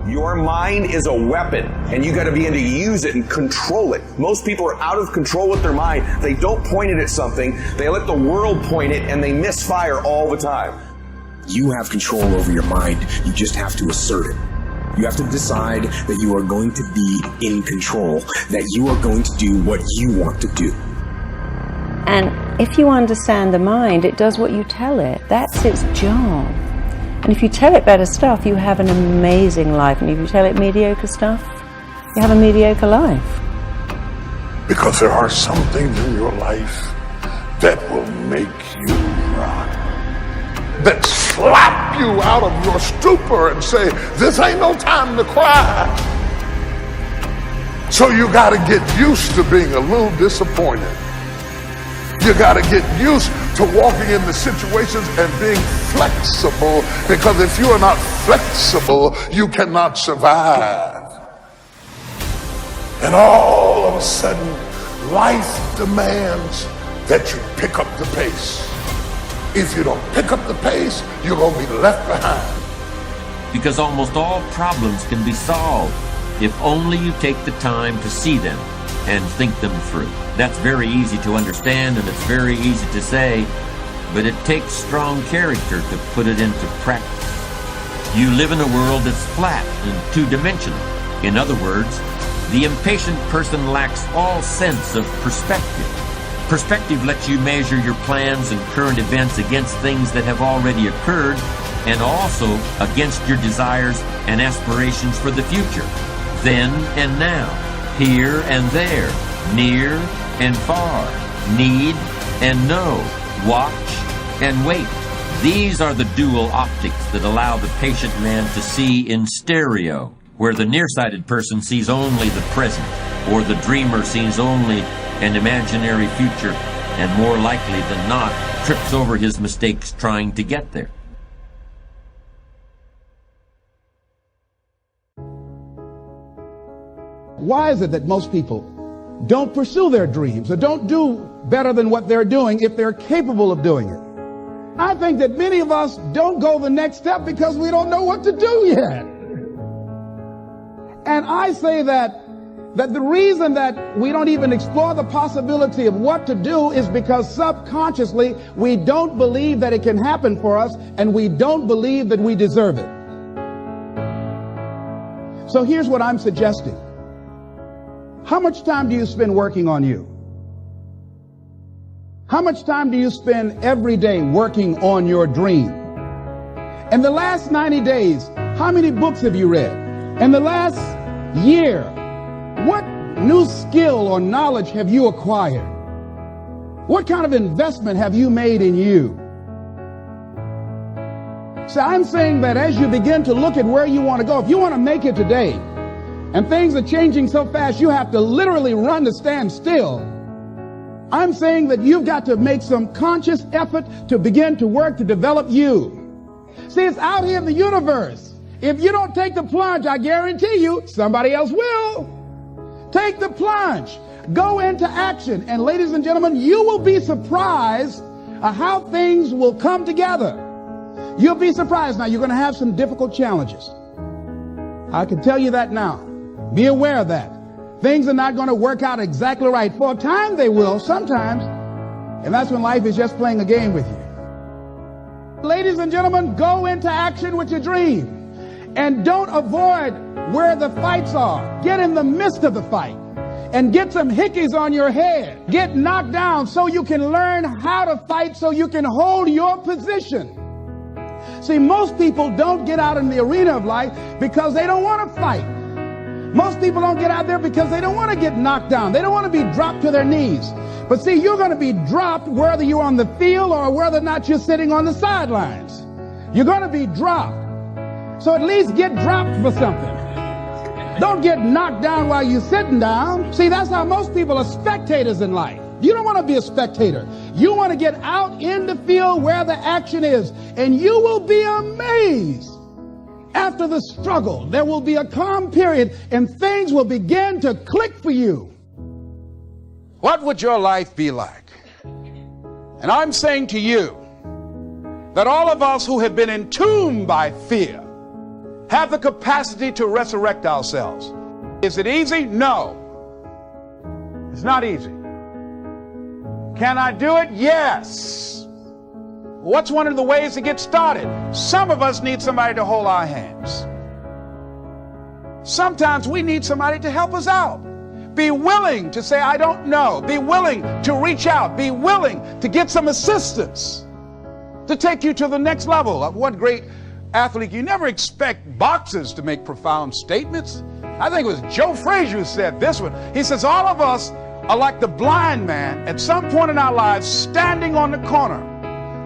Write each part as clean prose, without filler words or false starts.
Your mind is a weapon, and you got to begin to use it and control it. Most people are out of control with their mind. They don't point it at something. They let the world point it, and they misfire all the time. You have control over your mind. You just have to assert it. You have to decide that you are going to be in control, that you are going to do what you want to do. And if you understand the mind, it does what you tell it. That's its job. And if you tell it better stuff, you have an amazing life. And if you tell it mediocre stuff, you have a mediocre life. Because there are some things in your life that will make you rock, that slap you out of your stupor and say, this ain't no time to cry. So you got to get used to being a little disappointed. You got to get used to walking into situations and being flexible, because if you are not flexible, you cannot survive. And all of a sudden, life demands that you pick up the pace. If you don't pick up the pace, you're going to be left behind. Because almost all problems can be solved if only you take the time to see them and think them through. That's very easy to understand, and it's very easy to say, but it takes strong character to put it into practice. You live in a world that's flat and two-dimensional. In other words, the impatient person lacks all sense of perspective. Perspective lets you measure your plans and current events against things that have already occurred, and also against your desires and aspirations for the future, then and now, here and there, near and far, need and know, watch and wait. These are the dual optics that allow the patient man to see in stereo, where the nearsighted person sees only the present, or the dreamer sees only an imaginary future, and more likely than not, trips over his mistakes trying to get there. Why is it that most people don't pursue their dreams or don't do better than what they're doing if they're capable of doing it? I think that many of us don't go the next step because we don't know what to do yet. And I say that the reason that we don't even explore the possibility of what to do is because subconsciously we don't believe that it can happen for us, and we don't believe that we deserve it. So here's what I'm suggesting. How much time do you spend working on you? How much time do you spend every day working on your dream? In the last 90 days, how many books have you read? In the last year, what new skill or knowledge have you acquired? What kind of investment have you made in you? So I'm saying that as you begin to look at where you want to go, if you want to make it today, and things are changing so fast, you have to literally run to stand still. I'm saying that you've got to make some conscious effort to begin to work to develop you. See, it's out here in the universe. If you don't take the plunge, I guarantee you, somebody else will. Take the plunge. Go into action. And ladies and gentlemen, you will be surprised at how things will come together. You'll be surprised. Now, you're going to have some difficult challenges. I can tell you that now. Be aware of that. Things are not going to work out exactly right. For a time they will, sometimes. And that's when life is just playing a game with you. Ladies and gentlemen, go into action with your dream. And don't avoid where the fights are. Get in the midst of the fight. And get some hickeys on your head. Get knocked down so you can learn how to fight, so you can hold your position. See, most people don't get out in the arena of life because they don't want to fight. Most people don't get out there because they don't want to get knocked down. They don't want to be dropped to their knees. But see, you're going to be dropped whether you're on the field or whether or not you're sitting on the sidelines. You're going to be dropped. So at least get dropped for something. Don't get knocked down while you're sitting down. See, that's how most people are spectators in life. You don't want to be a spectator. You want to get out in the field where the action is. And you will be amazed. After the struggle, there will be a calm period and things will begin to click for you. What would your life be like? And I'm saying to you that all of us who have been entombed by fear have the capacity to resurrect ourselves. Is it easy? No. It's not easy. Can I do it? Yes. What's one of the ways to get started? Some of us need somebody to hold our hands. Sometimes we need somebody to help us out. Be willing to say, I don't know. Be willing to reach out. Be willing to get some assistance to take you to the next level. One great athlete, you never expect boxers to make profound statements. I think it was Joe Frazier who said this one. He says, all of us are like the blind man at some point in our lives standing on the corner,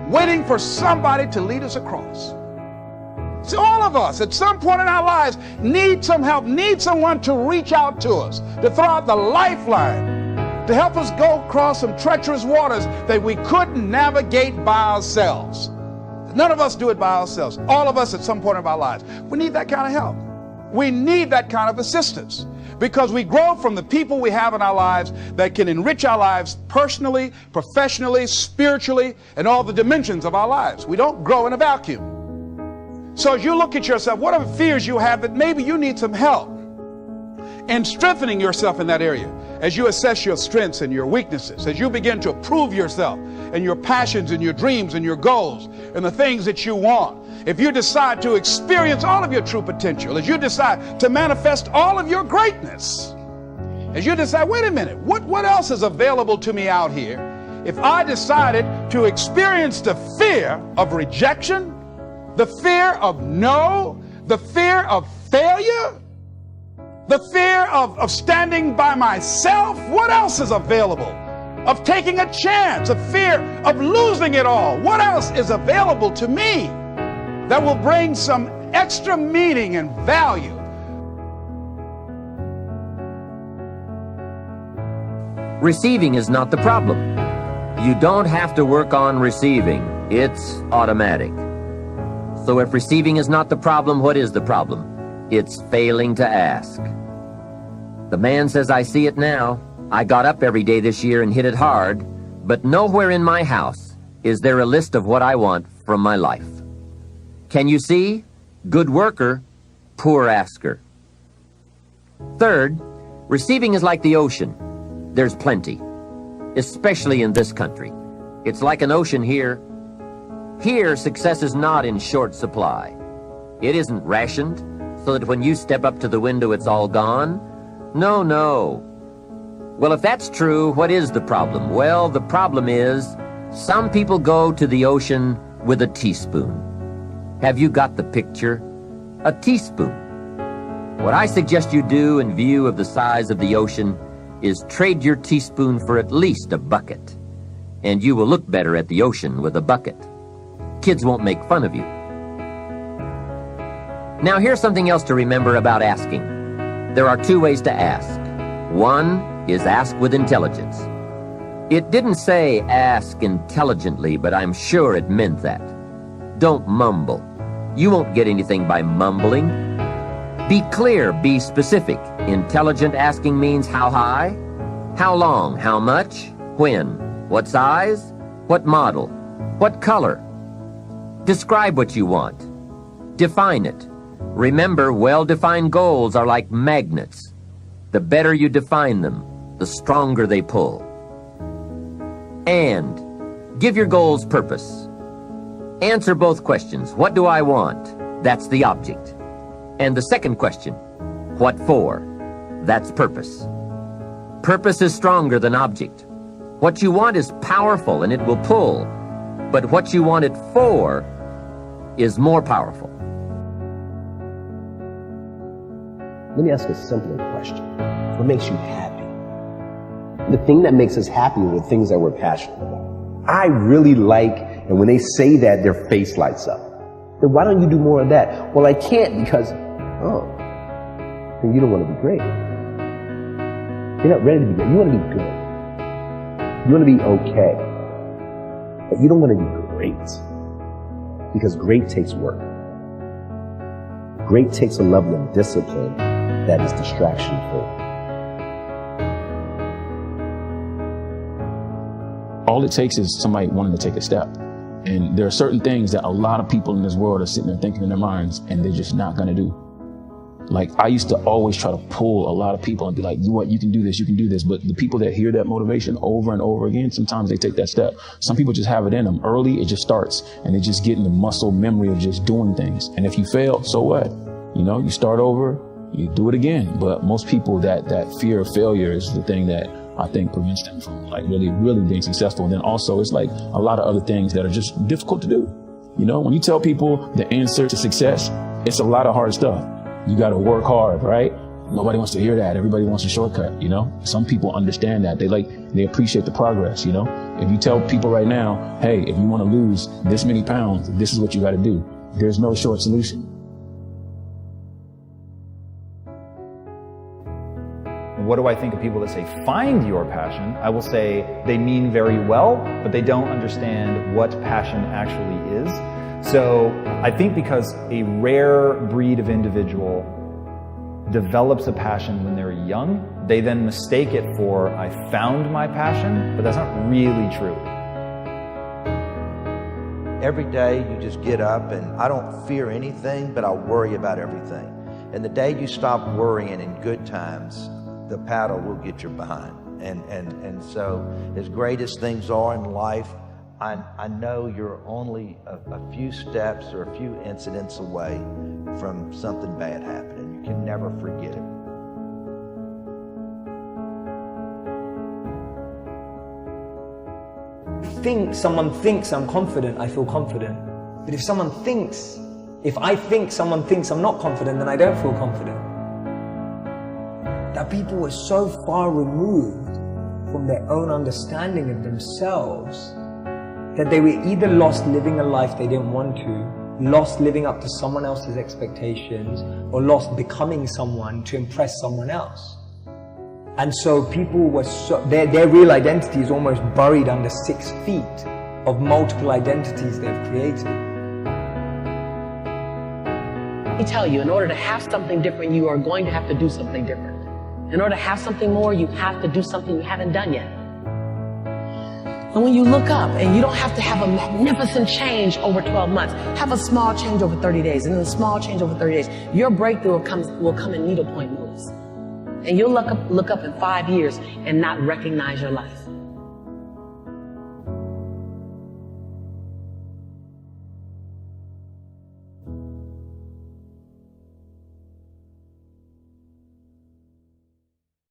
waiting for somebody to lead us across. So all of us at some point in our lives need some help, need someone to reach out to us, to throw out the lifeline, to help us go across some treacherous waters that we couldn't navigate by ourselves. None of us do it by ourselves. All of us at some point of our lives. We need that kind of help. We need that kind of assistance because we grow from the people we have in our lives that can enrich our lives personally, professionally, spiritually, and all the dimensions of our lives. We don't grow in a vacuum. So as you look at yourself, what are the fears you have that maybe you need some help in strengthening yourself in that area? As you assess your strengths and your weaknesses, as you begin to approve yourself and your passions and your dreams and your goals and the things that you want, if you decide to experience all of your true potential, as you decide to manifest all of your greatness, as you decide, wait a minute, what else is available to me out here if I decided to experience the fear of rejection, the fear of no, the fear of failure, the fear of standing by myself? What else is available? Of taking a chance, a fear of losing it all. What else is available to me that will bring some extra meaning and value? Receiving is not the problem. You don't have to work on receiving. It's automatic. So if receiving is not the problem, what is the problem? It's failing to ask. The man says, I see it now. I got up every day this year and hit it hard, but nowhere in my house is there a list of what I want from my life. Can you see? Good worker, poor asker. Third, receiving is like the ocean. There's plenty, especially in this country. It's like an ocean here. Here, success is not in short supply. It isn't rationed so that when you step up to the window, it's all gone. No, no. Well, if that's true, what is the problem? Well, the problem is some people go to the ocean with a teaspoon. Have you got the picture? A teaspoon. What I suggest you do in view of the size of the ocean is trade your teaspoon for at least a bucket, and you will look better at the ocean with a bucket. Kids won't make fun of you. Now, here's something else to remember about asking. There are two ways to ask. One is ask with intelligence. It didn't say ask intelligently, but I'm sure it meant that. Don't mumble. You won't get anything by mumbling. Be clear, be specific. Intelligent asking means how high, how long, how much, when, what size, what model, what color. Describe what you want. Define it. Remember, well-defined goals are like magnets. The better you define them, the stronger they pull. And give your goals purpose. Answer both questions. What do I want? That's the object. And the second question, what for? That's purpose. Purpose is stronger than object. What you want is powerful and it will pull, but what you want it for is more powerful. Let me ask a simpler question. What makes you happy? The thing that makes us happy are the things that we're passionate about. I really like, and when they say that, their face lights up. Then why don't you do more of that? Well, I can't because, then you don't want to be great. You're not ready to be great. You want to be good. You want to be okay. But you don't want to be great. Because great takes work. Great takes a level of discipline that is distraction-free. All it takes is somebody wanting to take a step. And there are certain things that a lot of people in this world are sitting there thinking in their minds, and they're just not gonna do. Like, I used to always try to pull a lot of people and be like, you can do this, you can do this. But the people that hear that motivation over and over again, sometimes they take that step. Some people just have it in them. Early, it just starts, and they just get in the muscle memory of just doing things. And if you fail, so what? You know, you start over, you do it again. But most people, that fear of failure is the thing that I think prevents them from like really being successful. And then also, it's like a lot of other things that are just difficult to do. You know, when you tell people the answer to success, it's a lot of hard stuff. You got to work hard, right? Nobody wants to hear that. Everybody wants a shortcut, you know? Some people understand that. They appreciate the progress, you know? If you tell people right now, hey, if you want to lose this many pounds, this is what you got to do. There's no short solution. What do I think of people that say, find your passion? I will say they mean very well, but they don't understand what passion actually is. So I think because a rare breed of individual develops a passion when they're young, they then mistake it for, I found my passion, but that's not really true. Every day you just get up, and I don't fear anything, but I worry about everything. And the day you stop worrying in good times, the paddle will get your behind. And so as great as things are in life, I know you're only a few steps or a few incidents away from something bad happening. You can never forget it. Someone thinks I'm confident, I feel confident. But if I think someone thinks I'm not confident, then I don't feel confident. That people were so far removed from their own understanding of themselves that they were either lost living a life they didn't want to, lost living up to someone else's expectations, or lost becoming someone to impress someone else. And so people were their real identity is almost buried under 6 feet of multiple identities they've created. I tell you, in order to have something different, you are going to have to do something different. In order to have something more, you have to do something you haven't done yet. And when you look up, and you don't have to have a magnificent change over 12 months, have a small change over 30 days, and then a small change over 30 days, your breakthrough will come in needlepoint moves. And you'll look up in 5 years and not recognize your life.